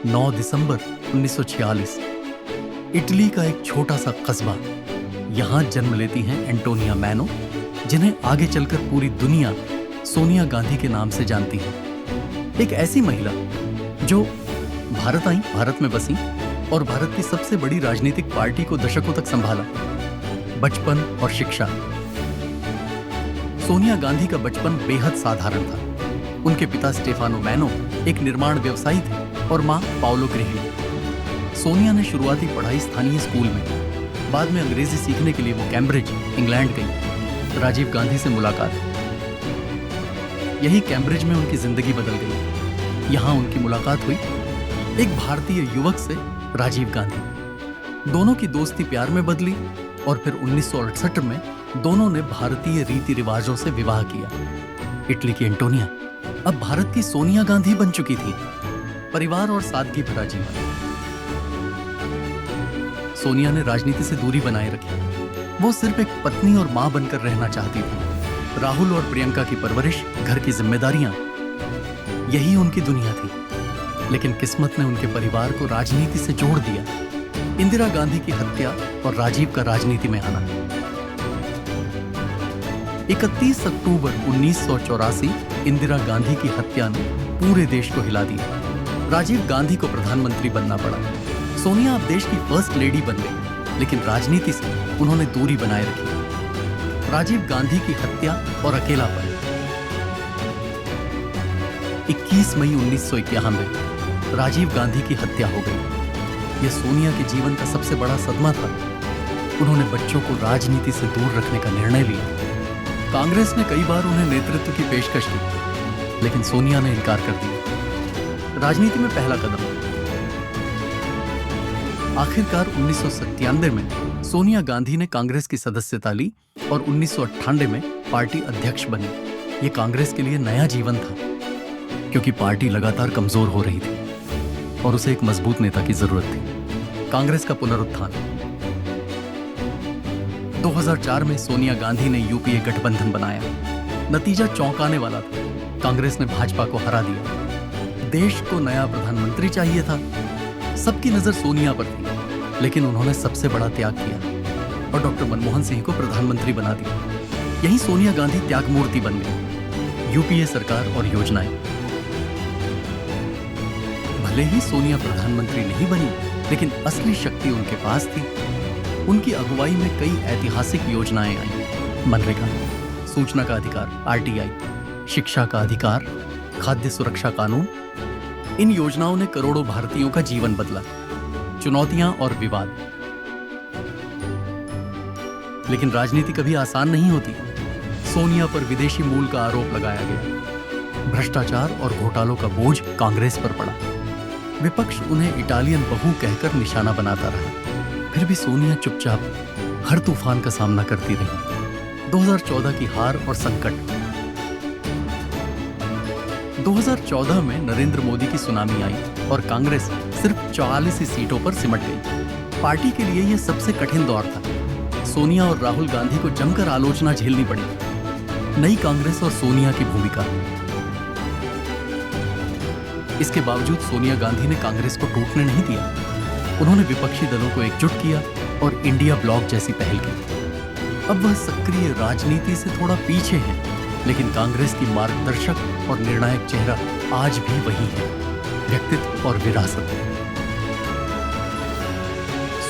9 दिसंबर 1946 Italy का एक छोटा सा कस्बा, यहाँ जन्म लेती हैं एंटोनिया मैनो, जिन्हें आगे चलकर पूरी दुनिया सोनिया गांधी के नाम से जानती है। एक ऐसी महिला जो भारत आई, भारत में बसी और भारत की सबसे बड़ी राजनीतिक पार्टी को दशकों तक संभाला। बचपन और शिक्षा। सोनिया गांधी का बचपन बेहद साधारण था। उनके पिता स्टेफानो मैनो एक निर्माण व्यवसायी थे और मां पाओलो गृहिणी। सोनिया ने शुरुआती पढ़ाई स्थानीय स्कूल में। बाद में अंग्रेजी सीखने के लिए वो कैम्ब्रिज, इंग्लैंड गई। राजीव गांधी से मुलाकात। यही कैम्ब्रिज में उनकी जिंदगी बदल गई। यहां उनकी मुलाकात हुई एक भारतीय युवक से, राजीव गांधी। दोनों की दोस्ती प्यार में बदली और फिर 1968 में दोनों ने भारतीय रीति रिवाजों से विवाह किया। इटली की एंटोनिया अब भारत की सोनिया गांधी बन चुकी थी। परिवार और सादगी भरा जीवन। सोनिया ने राजनीति से दूरी बनाए रखी। वो सिर्फ एक पत्नी और मां बनकर रहना चाहती थी। राहुल और प्रियंका की परवरिश, घर की जिम्मेदारियां, यही उनकी दुनिया थी। लेकिन किस्मत ने उनके परिवार को राजनीति से जोड़ दिया। इंदिरा गांधी की हत्या और राजीव का राजनीति में आना। 31 अक्टूबर 1984 इंदिरा गांधी की हत्या ने पूरे देश को हिला दिया। राजीव गांधी को प्रधानमंत्री बनना पड़ा। सोनिया अब देश की फर्स्ट लेडी बन गई, लेकिन राजनीति से उन्होंने दूरी बनाए रखी। राजीव गांधी की हत्या और अकेलापन। 21 मई 1991 राजीव गांधी की हत्या हो गई। यह सोनिया के जीवन का सबसे बड़ा सदमा था। उन्होंने बच्चों को राजनीति से दूर रखने का निर्णय लिया। कांग्रेस ने कई बार उन्हें नेतृत्व की पेशकश की, लेकिन सोनिया ने इनकार कर दिया। राजनीति में पहला कदम। आखिरकार 1997 में सोनिया गांधी ने कांग्रेस की सदस्यता ली और 1998 में पार्टी अध्यक्ष बनी। यह कांग्रेस के लिए नया जीवन था, क्योंकि पार्टी लगातार कमजोर हो रही थी और उसे एक मजबूत नेता की जरूरत थी। कांग्रेस का पुनरुत्थान। 2004 में सोनिया गांधी ने यूपीए गठबंधन बनाया। नतीजा चौंकाने वाला था। कांग्रेस ने भाजपा को हरा दिया। देश को नया प्रधानमंत्री चाहिए था। सबकी नजर सोनिया पर थी, लेकिन उन्होंने सबसे बड़ा त्याग किया और डॉक्टर मनमोहन सिंह को प्रधानमंत्री बना दिया। यही सोनिया गांधी त्यागमूर्ति बन गई। यूपीए सरकार और योजनाएं। भले ही सोनिया प्रधानमंत्री नहीं बनी, लेकिन असली शक्ति उनके पास थी। उनकी अगुवाई में कई ऐतिहासिक योजनाएं आईं। मनरेगा, सूचना का अधिकार, आरटीआई, शिक्षा का अधिकार, खाद्य सुरक्षा कानून। इन योजनाओं ने करोड़ों भारतीयों का जीवन बदला। चुनौतियां और विवाद। लेकिन राजनीति कभी आसान नहीं होती। सोनिया पर विदेशी मूल का आरोप लगाया गया। भ्रष्टाचार और घोटालों का बोझ कांग्रेस पर पड़ा। विपक्ष उन्हें इटालियन बहू कहकर निशाना बनाता रहा। फिर भी सोनिया चुपचाप हर तूफान का सामना करती रही। 2014 की हार और संकट। 2014 में नरेंद्र मोदी की सुनामी आई और कांग्रेस सिर्फ 44 ही सीटों पर सिमट गई। पार्टी के लिए यह सबसे कठिन दौर था। सोनिया और राहुल गांधी को जमकर आलोचना झेलनी पड़ी। नई कांग्रेस और सोनिया की भूमिका। इसके बावजूद सोनिया गांधी ने कांग्रेस को टूटने नहीं दिया। उन्होंने विपक्षी दलों को एकजुट किया और इंडिया ब्लॉक जैसी पहल की। अब वह सक्रिय राजनीति से थोड़ा पीछे है, लेकिन कांग्रेस की मार्गदर्शक और निर्णायक चेहरा आज भी वही है। व्यक्तित्व और विरासत।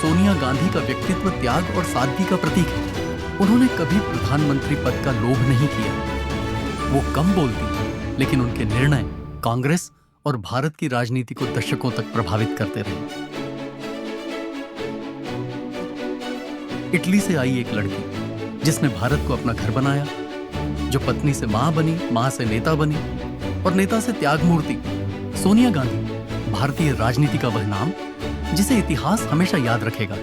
सोनिया गांधी का व्यक्तित्व त्याग और सादगी का प्रतीक है। उन्होंने कभी प्रधानमंत्री पद का लोभ नहीं किया। वो कम बोलती, लेकिन उनके निर्णय कांग्रेस और भारत की राजनीति को दशकों तक प्रभावित करते रहे। इटली से आई एक लड़की, जिसने भारत को अपना घर बनाया, जो पत्नी से मां बनी, मां से नेता बनी और नेता से त्यागमूर्ति। सोनिया गांधी, भारतीय राजनीति का वह नाम जिसे इतिहास हमेशा याद रखेगा।